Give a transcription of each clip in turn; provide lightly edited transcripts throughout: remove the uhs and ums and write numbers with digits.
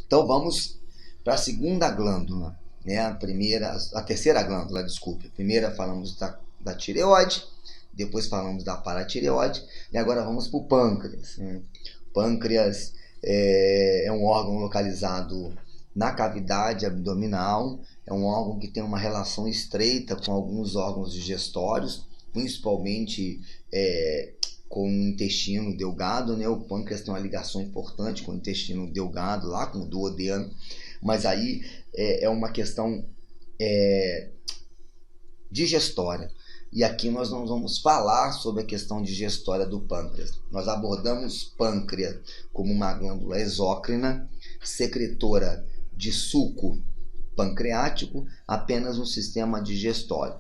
Então vamos para a segunda glândula, né? A terceira glândula, desculpe. A primeira falamos da tireoide, depois falamos da paratireoide e agora vamos para o pâncreas, né? O pâncreas é um órgão localizado na cavidade abdominal, é um órgão que tem uma relação estreita com alguns órgãos digestórios, principalmente com o intestino delgado, né? O pâncreas tem uma ligação importante com o intestino delgado, lá com o duodeno, mas aí é uma questão digestória. E aqui nós não vamos falar sobre a questão digestória do pâncreas. Nós abordamos pâncreas como uma glândula exócrina, secretora de suco pancreático, apenas no sistema digestório.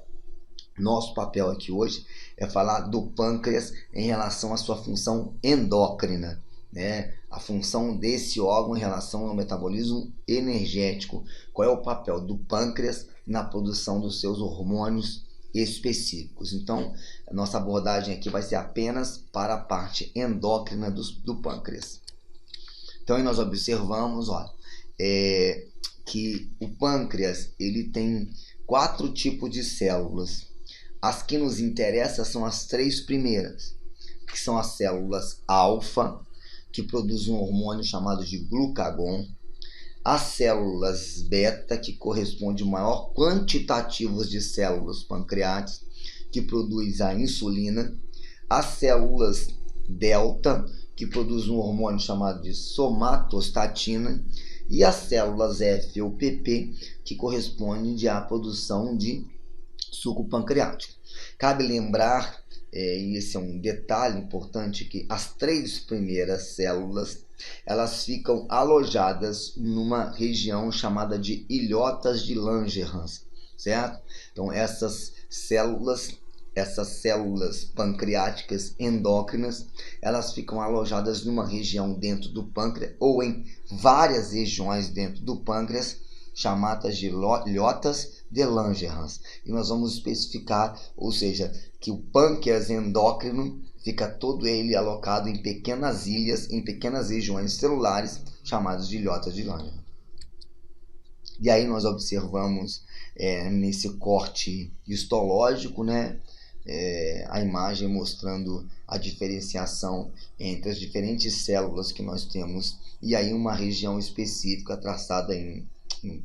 Nosso papel aqui hoje é falar do pâncreas em relação à sua função endócrina, né? A função desse órgão em relação ao metabolismo energético. Qual é o papel do pâncreas na produção dos seus hormônios específicos? Então, a nossa abordagem aqui vai ser apenas para a parte endócrina do pâncreas. Então, aí nós observamos, que o pâncreas ele tem 4 tipos de células. As que nos interessam são as 3 primeiras, que são as células alfa, que produzem um hormônio chamado de glucagon, as células beta, que correspondem ao maior quantitativo de células pancreáticas, que produz a insulina, as células delta, que produzem um hormônio chamado de somatostatina, e as células F ou PP, que correspondem à produção de suco pancreático. Cabe lembrar, e esse é um detalhe importante, que as 3 primeiras células elas ficam alojadas numa região chamada de ilhotas de Langerhans, certo? Então essas células pancreáticas endócrinas, elas ficam alojadas numa região dentro do pâncreas ou em várias regiões dentro do pâncreas, chamadas de ilhotas de Langerhans. E nós vamos especificar, ou seja, que o pâncreas endócrino fica todo ele alocado em pequenas ilhas, em pequenas regiões celulares, chamadas de ilhotas de Langerhans. E aí nós observamos nesse corte histológico, né, a imagem mostrando a diferenciação entre as diferentes células que nós temos, e aí uma região específica traçada em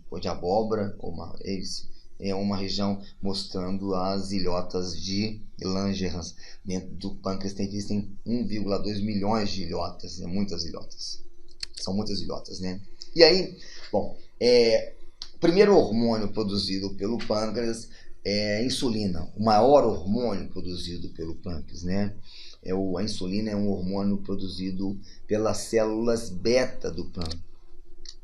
cor de abóbora, uma região mostrando as ilhotas de Langerhans. Dentro do pâncreas existem 1,2 milhões de ilhotas, muitas ilhotas. São muitas ilhotas, né? E aí, bom, o primeiro hormônio produzido pelo pâncreas é a insulina, o maior hormônio produzido pelo pâncreas, né? A insulina é um hormônio produzido pelas células beta do pâncreas.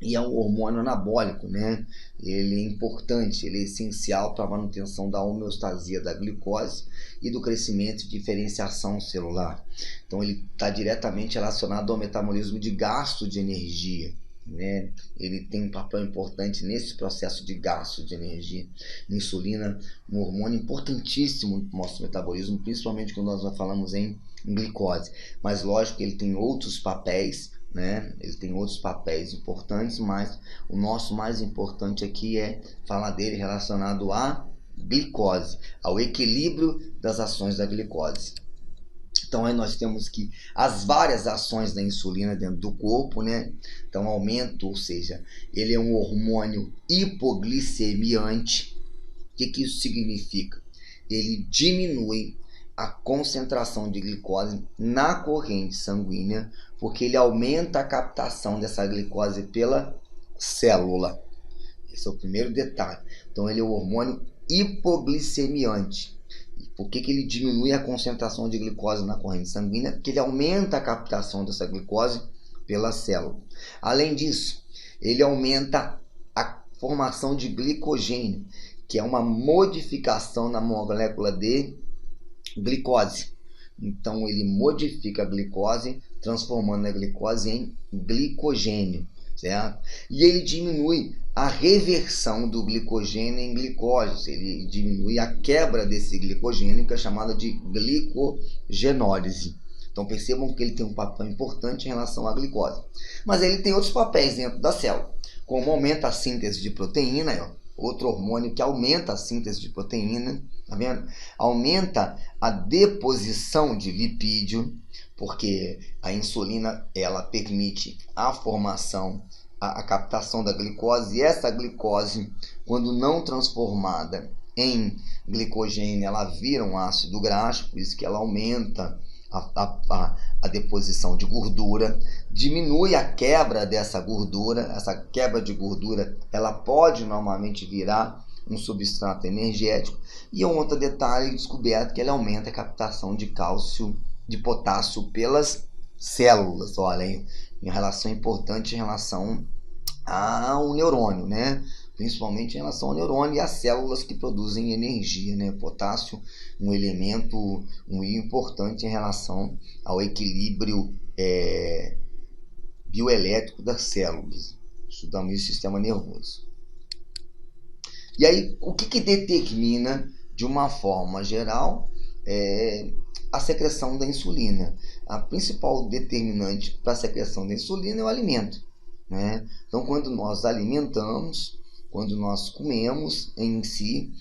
E é um hormônio anabólico, né? Ele é importante, ele é essencial para a manutenção da homeostasia da glicose e do crescimento e diferenciação celular. Então ele está diretamente relacionado ao metabolismo de gasto de energia, né? Ele tem um papel importante nesse processo de gasto de energia. Insulina, um hormônio importantíssimo no nosso metabolismo, principalmente quando nós falamos em glicose. Mas lógico que ele tem outros papéis, né? Ele tem outros papéis importantes, mas o nosso mais importante aqui é falar dele relacionado à glicose, ao equilíbrio das ações da glicose. Então aí nós temos que as várias ações da insulina dentro do corpo, né? Então aumento, ou seja, ele é um hormônio hipoglicemiante. O que isso significa? Ele diminui a concentração de glicose na corrente sanguínea, porque ele aumenta a captação dessa glicose pela célula. Esse é o primeiro detalhe. Então ele é um hormônio hipoglicemiante. Por que ele diminui a concentração de glicose na corrente sanguínea? Porque ele aumenta a captação dessa glicose pela célula. Além disso, ele aumenta a formação de glicogênio, que é uma modificação na molécula de glicose. Então ele modifica a glicose, transformando a glicose em glicogênio, certo? E ele diminui a reversão do glicogênio em glicose, ele diminui a quebra desse glicogênio, que é chamada de glicogenólise, Então percebam que ele tem um papel importante em relação à glicose. Mas ele tem outros papéis dentro da célula, como aumenta a síntese de proteína, outro hormônio que aumenta a síntese de proteína, tá vendo? Aumenta a deposição de lipídio, porque a insulina ela permite a formação, a captação da glicose, e essa glicose, quando não transformada em glicogênio, ela vira um ácido graxo, por isso que ela aumenta a deposição de gordura, diminui a quebra dessa gordura. Essa quebra de gordura ela pode normalmente virar um substrato energético. E um outro detalhe descoberto, que ele aumenta a captação de cálcio, de potássio pelas células. Olha aí, em relação importante em relação ao neurônio, né? Principalmente em relação ao neurônio e às células que produzem energia, né? Potássio, um elemento muito importante em relação ao equilíbrio bioelétrico das células. Estudamos isso no sistema nervoso. E aí, o que determina, de uma forma geral, a secreção da insulina? A principal determinante para a secreção da insulina é o alimento, né? Então, quando nós alimentamos, quando nós comemos em si,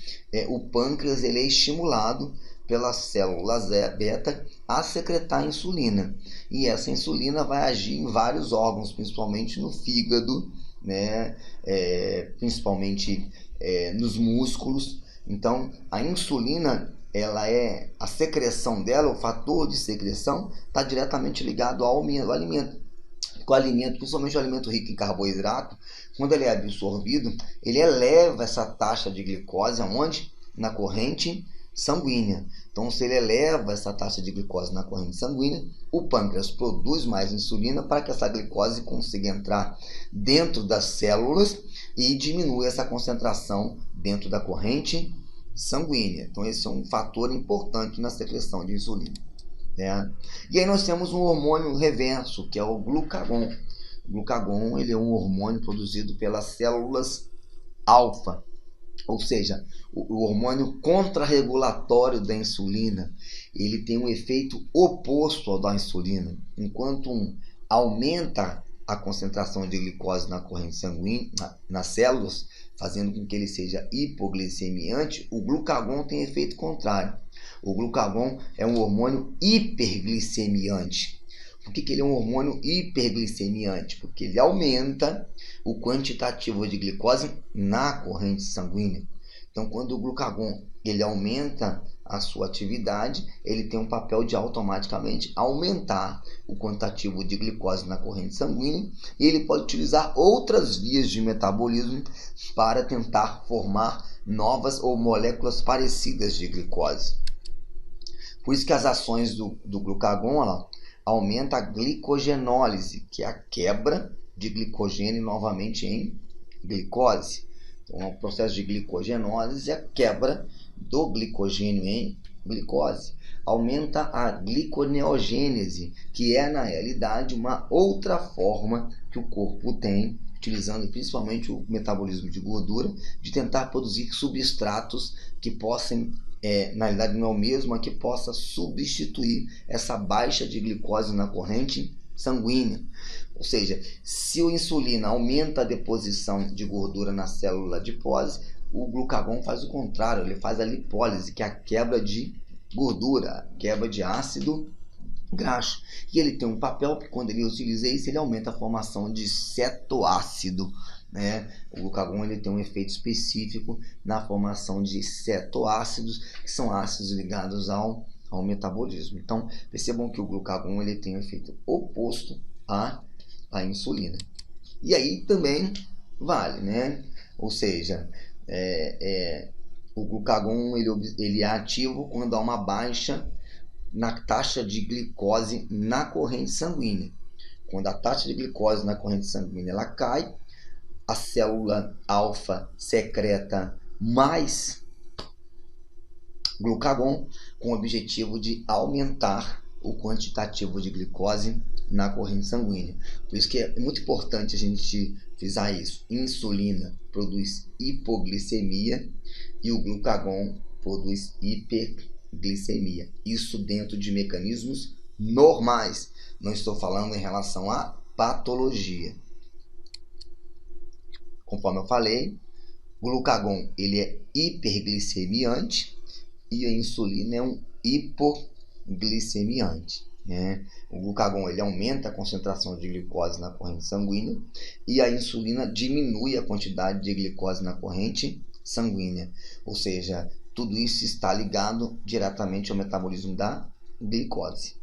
o pâncreas ele é estimulado pelas células beta a secretar insulina. E essa insulina vai agir em vários órgãos, principalmente no fígado, né? Principalmente nos músculos. Então, a insulina, a secreção dela, o fator de secreção, está diretamente ligado ao alimento. O alimento, principalmente o alimento rico em carboidrato, quando ele é absorvido, ele eleva essa taxa de glicose aonde? Na corrente sanguínea. Então, se ele eleva essa taxa de glicose na corrente sanguínea, o pâncreas produz mais insulina para que essa glicose consiga entrar dentro das células e diminui essa concentração dentro da corrente sanguínea. Então, esse é um fator importante na secreção de insulina. E aí nós temos um hormônio reverso, que é o glucagon. O glucagon ele é um hormônio produzido pelas células alfa, ou seja, o hormônio contrarregulatório da insulina. Ele tem um efeito oposto ao da insulina. Enquanto um aumenta a concentração de glicose na corrente sanguínea, nas células, fazendo com que ele seja hipoglicemiante, o glucagon tem efeito contrário. O glucagon é um hormônio hiperglicemiante. Por que ele é um hormônio hiperglicemiante? Porque ele aumenta o quantitativo de glicose na corrente sanguínea. Então, quando o glucagon ele aumenta a sua atividade, ele tem um papel de automaticamente aumentar o quantitativo de glicose na corrente sanguínea, e ele pode utilizar outras vias de metabolismo para tentar formar novas ou moléculas parecidas de glicose. Por isso que as ações do glucagon aumenta a glicogenólise, que é a quebra de glicogênio novamente em glicose. Então, o processo de glicogenólise é a quebra do glicogênio em glicose. Aumenta a gliconeogênese, que é, na realidade, uma outra forma que o corpo tem, utilizando principalmente o metabolismo de gordura, de tentar produzir substratos que possam, na realidade não é o mesmo, que possa substituir essa baixa de glicose na corrente sanguínea. Ou seja, se a insulina aumenta a deposição de gordura na célula adiposa, o glucagon faz o contrário, ele faz a lipólise, que é a quebra de gordura, a quebra de ácido graxo. E ele tem um papel que, quando ele utiliza isso, ele aumenta a formação de cetoácido, né? O glucagon ele tem um efeito específico na formação de cetoácidos, que são ácidos ligados ao metabolismo. Então, percebam que o glucagon ele tem um efeito oposto à insulina. E aí também vale, né? Ou seja, o glucagon ele é ativo quando há uma baixa na taxa de glicose na corrente sanguínea. Quando a taxa de glicose na corrente sanguínea ela cai, a célula alfa secreta mais glucagon com o objetivo de aumentar o quantitativo de glicose na corrente sanguínea. Por isso que é muito importante a gente frisar isso. Insulina produz hipoglicemia e o glucagon produz hiperglicemia. Isso dentro de mecanismos normais. Não estou falando em relação à patologia. Conforme eu falei, o glucagon ele é hiperglicemiante e a insulina é um hipoglicemiante. Né? O glucagon ele aumenta a concentração de glicose na corrente sanguínea e a insulina diminui a quantidade de glicose na corrente sanguínea. Ou seja, tudo isso está ligado diretamente ao metabolismo da glicose.